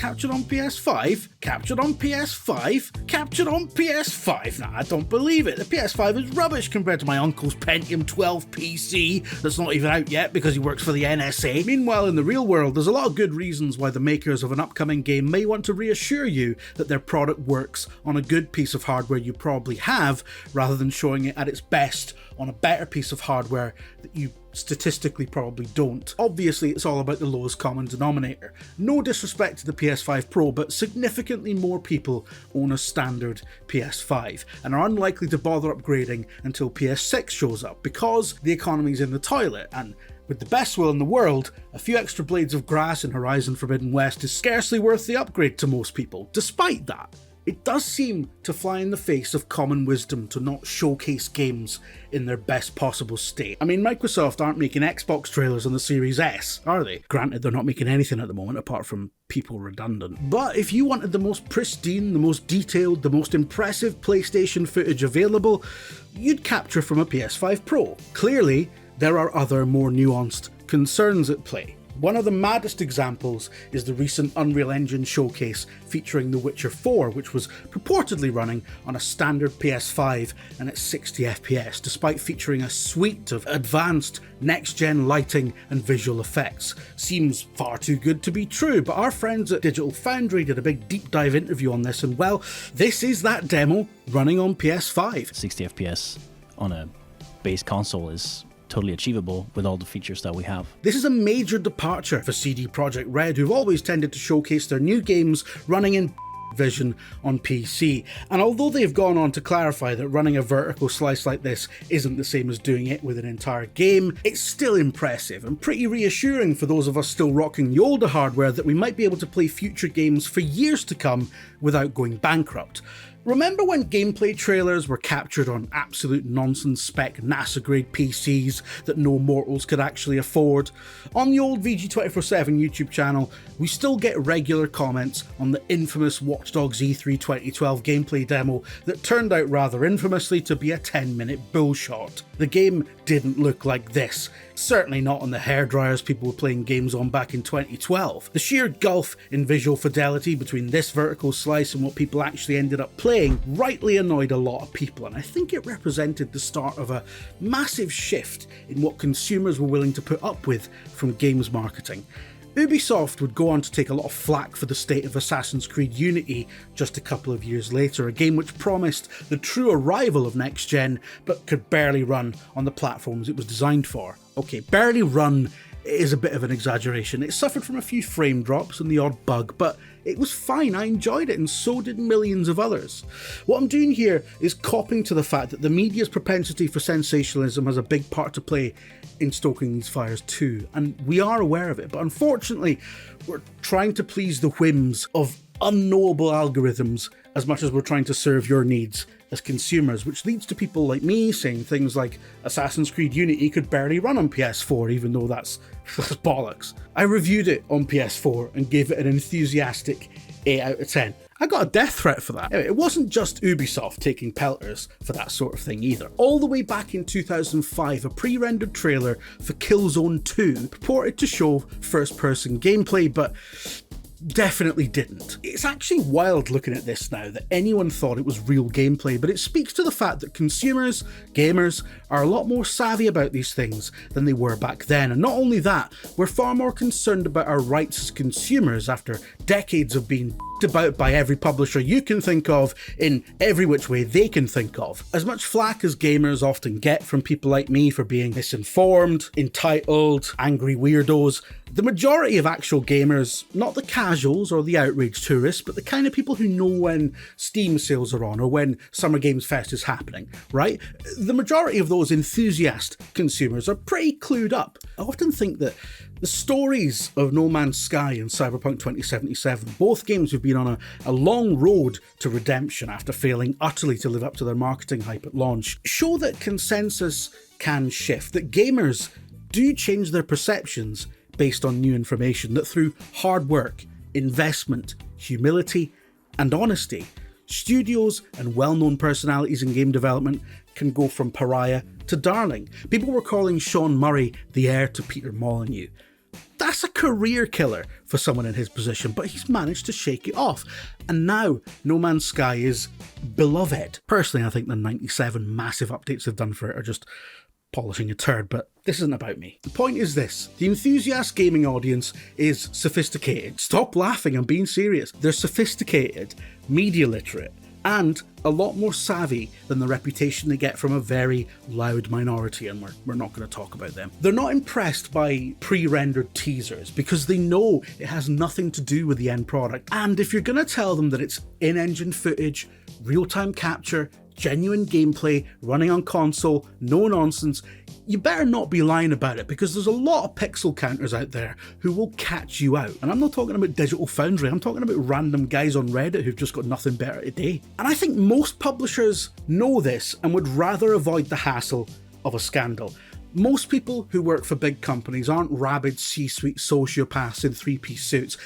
Captured on PS5? Captured on PS5? Captured on PS5? Nah, I don't believe it. The PS5 is rubbish compared to my uncle's Pentium 12 PC that's not even out yet because he works for the NSA. Meanwhile, in the real world, there's a lot of good reasons why the makers of an upcoming game may want to reassure you that their product works on a good piece of hardware you probably have, rather than showing it at its best on a better piece of hardware that you statistically probably don't. Obviously, it's all about the lowest common denominator. No disrespect to the PS5 Pro, but significantly more people own a standard PS5 and are unlikely to bother upgrading until PS6 shows up because the economy's in the toilet, and with the best will in the world, a few extra blades of grass in Horizon Forbidden West is scarcely worth the upgrade to most people. Despite that, it does seem to fly in the face of common wisdom to not showcase games in their best possible state. I mean, Microsoft aren't making Xbox trailers on the Series S, are they? Granted, they're not making anything at the moment apart from people redundant. But if you wanted the most pristine, the most detailed, the most impressive PlayStation footage available, you'd capture from a PS5 Pro. Clearly, there are other more nuanced concerns at play. One of the maddest examples is the recent Unreal Engine showcase featuring The Witcher 4, which was purportedly running on a standard PS5 and at 60 FPS, despite featuring a suite of advanced next-gen lighting and visual effects. Seems far too good to be true, but our friends at Digital Foundry did a big deep dive interview on this, and well, this is that demo running on PS5. 60 FPS on a base console is totally achievable with all the features that we have. This is a major departure for CD Projekt Red, who've always tended to showcase their new games running in vision on PC. And although they've gone on to clarify that running a vertical slice like this isn't the same as doing it with an entire game, it's still impressive and pretty reassuring for those of us still rocking the older hardware that we might be able to play future games for years to come without going bankrupt. Remember when gameplay trailers were captured on absolute nonsense spec NASA-grade PCs that no mortals could actually afford? On the old VG247 YouTube channel, we still get regular comments on the infamous Watch Dogs E3 2012 gameplay demo that turned out rather infamously to be a 10-minute bullshot. The game didn't look like this. Certainly not on the hairdryers people were playing games on back in 2012. The sheer gulf in visual fidelity between this vertical slice and what people actually ended up playing rightly annoyed a lot of people, and I think it represented the start of a massive shift in what consumers were willing to put up with from games marketing. Ubisoft would go on to take a lot of flack for the state of Assassin's Creed Unity just a couple of years later, a game which promised the true arrival of next gen but could barely run on the platforms it was designed for. Okay, barely run is a bit of an exaggeration. It suffered from a few frame drops and the odd bug, but it was fine. I enjoyed it, and so did millions of others. What I'm doing here is copping to the fact that the media's propensity for sensationalism has a big part to play in stoking these fires too, and we are aware of it, but unfortunately we're trying to please the whims of unknowable algorithms as much as we're trying to serve your needs as consumers, which leads to people like me saying things like Assassin's Creed Unity could barely run on PS4, even though that's bollocks. I reviewed it on PS4 and gave it an enthusiastic 8 out of 10. I got a death threat for that. Anyway, it wasn't just Ubisoft taking pelters for that sort of thing either. All the way back in 2005, a pre-rendered trailer for Killzone 2 purported to show first-person gameplay, but definitely didn't. It's actually wild looking at this now that anyone thought it was real gameplay, but it speaks to the fact that consumers, gamers, are a lot more savvy about these things than they were back then. And not only that, we're far more concerned about our rights as consumers after decades of being about by every publisher you can think of in every which way they can think of. As much flack as gamers often get from people like me for being misinformed, entitled, angry weirdos, the majority of actual gamers, not the casuals or the outraged tourists, but the kind of people who know when Steam sales are on or when Summer Games Fest is happening, right? The majority of those enthusiast consumers are pretty clued up. I often think that the stories of No Man's Sky and Cyberpunk 2077, both games who've been on a long road to redemption after failing utterly to live up to their marketing hype at launch, show that consensus can shift, that gamers do change their perceptions based on new information, that through hard work, investment, humility, and honesty, studios and well-known personalities in game development can go from pariah to darling. People were calling Sean Murray the heir to Peter Molyneux. That's That's a career killer for someone in his position, but he's managed to shake it off. And now No Man's Sky is beloved. Personally, I think the 97 massive updates they've done for it are just polishing a turd, but this isn't about me. The point is this: the enthusiast gaming audience is sophisticated. Stop laughing, I'm being serious. They're sophisticated, media literate, and a lot more savvy than the reputation they get from a very loud minority, and we're not going to talk about them. They're not impressed by pre-rendered teasers because they know it has nothing to do with the end product. And if you're going to tell them that it's in-engine footage, real-time capture, genuine gameplay, running on console, no nonsense, you better not be lying about it, because there's a lot of pixel counters out there who will catch you out. And I'm not talking about Digital Foundry, I'm talking about random guys on Reddit who've just got nothing better to do. And I think most publishers know this and would rather avoid the hassle of a scandal. Most people who work for big companies aren't rabid C-suite sociopaths in three-piece suits.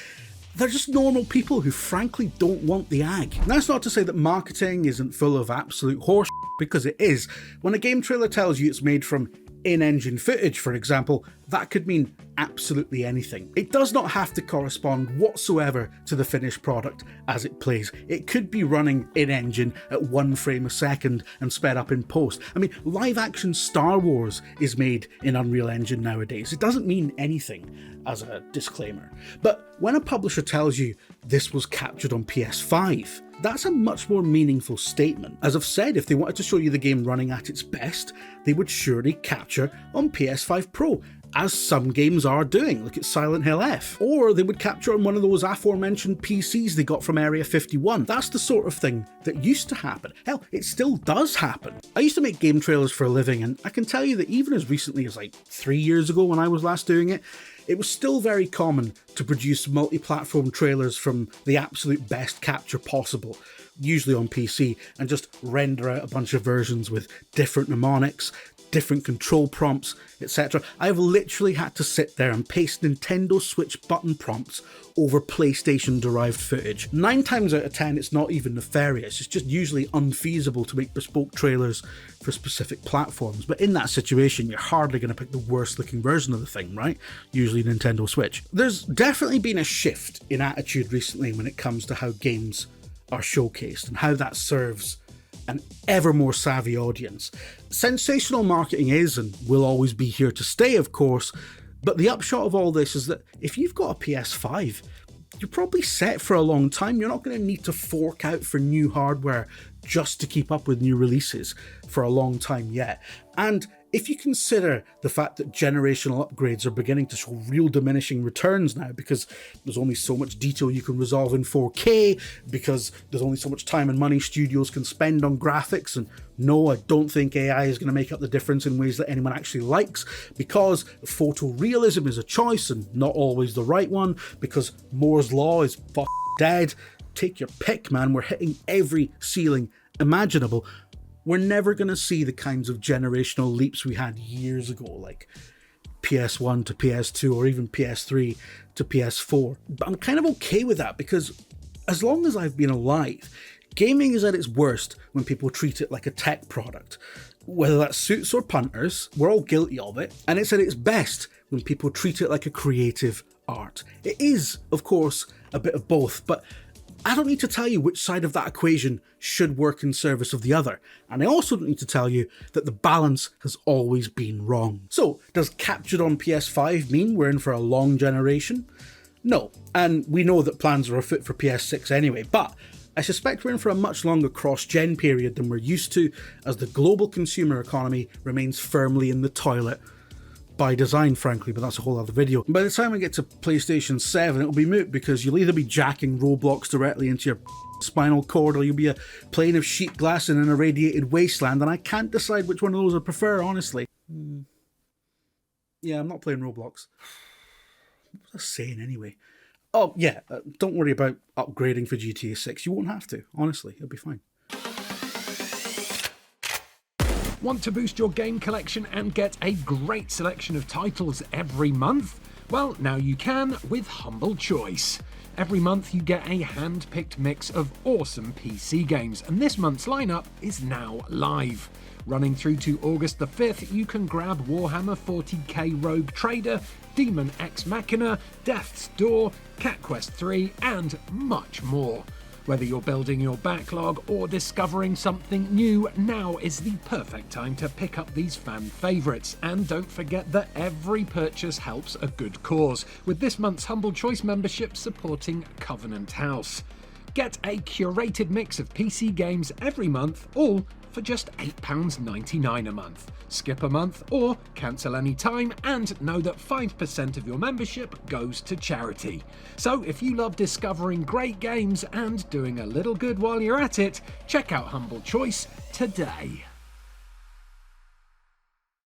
They're just normal people who frankly don't want the ag. And that's not to say that marketing isn't full of absolute horse, because it is. When a game trailer tells you it's made from in-engine footage, for example, that could mean absolutely anything. It does not have to correspond whatsoever to the finished product as it plays. It could be running in-engine at 1 frame a second and sped up in post. I mean, live-action Star Wars is made in Unreal Engine nowadays. It doesn't mean anything, as a disclaimer. But when a publisher tells you this was captured on PS5, that's a much more meaningful statement. As I've said, if they wanted to show you the game running at its best, they would surely capture on PS5 Pro, as some games are doing. Look at Silent Hill F. Or they would capture on one of those aforementioned PCs they got from Area 51. That's the sort of thing that used to happen. Hell, it still does happen. I used to make game trailers for a living, and I can tell you that even as recently as like 3 years ago when I was last doing it, it was still very common to produce multi-platform trailers from the absolute best capture possible, usually on PC, and just render out a bunch of versions with different mnemonics, different control prompts, etc. I've literally had to sit there and paste Nintendo Switch button prompts over PlayStation-derived footage. 9 times out of 10, it's not even nefarious, it's just usually unfeasible to make bespoke trailers for specific platforms. But in that situation, you're hardly going to pick the worst-looking version of the thing, right? Usually Nintendo Switch. There's definitely been a shift in attitude recently when it comes to how games are showcased and how that serves an ever more savvy audience. Sensational marketing is and will always be here to stay, of course, but the upshot of all this is that if you've got a PS5, you're probably set for a long time. You're not going to need to fork out for new hardware just to keep up with new releases for a long time yet. And if you consider the fact that generational upgrades are beginning to show real diminishing returns now, because there's only so much detail you can resolve in 4K, because there's only so much time and money studios can spend on graphics, and no, I don't think AI is going to make up the difference in ways that anyone actually likes, because photorealism is a choice and not always the right one, because Moore's Law is dead. Take your pick, man. We're hitting every ceiling imaginable. We're never going to see the kinds of generational leaps we had years ago, like PS1 to PS2 or even PS3 to PS4. But I'm kind of okay with that, because as long as I've been alive, gaming is at its worst when people treat it like a tech product. Whether that's suits or punters, we're all guilty of it. And it's at its best when people treat it like a creative art. It is, of course, a bit of both, but I don't need to tell you which side of that equation should work in service of the other. And I also don't need to tell you that the balance has always been wrong. So, does captured on PS5 mean we're in for a long generation? No, and we know that plans are afoot for PS6 anyway, but I suspect we're in for a much longer cross-gen period than we're used to, as the global consumer economy remains firmly in the toilet. By design, frankly, but that's a whole other video. By the time we get to PlayStation 7, it'll be moot, because you'll either be jacking Roblox directly into your spinal cord, or you'll be a plane of sheet glass in an irradiated wasteland, and I can't decide which one of those I prefer, honestly. Yeah, I'm not playing Roblox. What was I saying anyway? Oh, yeah, don't worry about upgrading for GTA 6. You won't have to, honestly, it'll be fine. Want to boost your game collection and get a great selection of titles every month? Well, now you can with Humble Choice. Every month you get a hand-picked mix of awesome PC games, and this month's lineup is now live. Running through to August the 5th, you can grab Warhammer 40k Rogue Trader, Demon Ex Machina, Death's Door, Cat Quest 3, and much more. Whether you're building your backlog or discovering something new, now is the perfect time to pick up these fan favourites. And don't forget that every purchase helps a good cause, with this month's Humble Choice membership supporting Covenant House. Get a curated mix of PC games every month, all for just £8.99 a month. Skip a month or cancel any time, and know that 5% of your membership goes to charity. So if you love discovering great games and doing a little good while you're at it, check out Humble Choice today.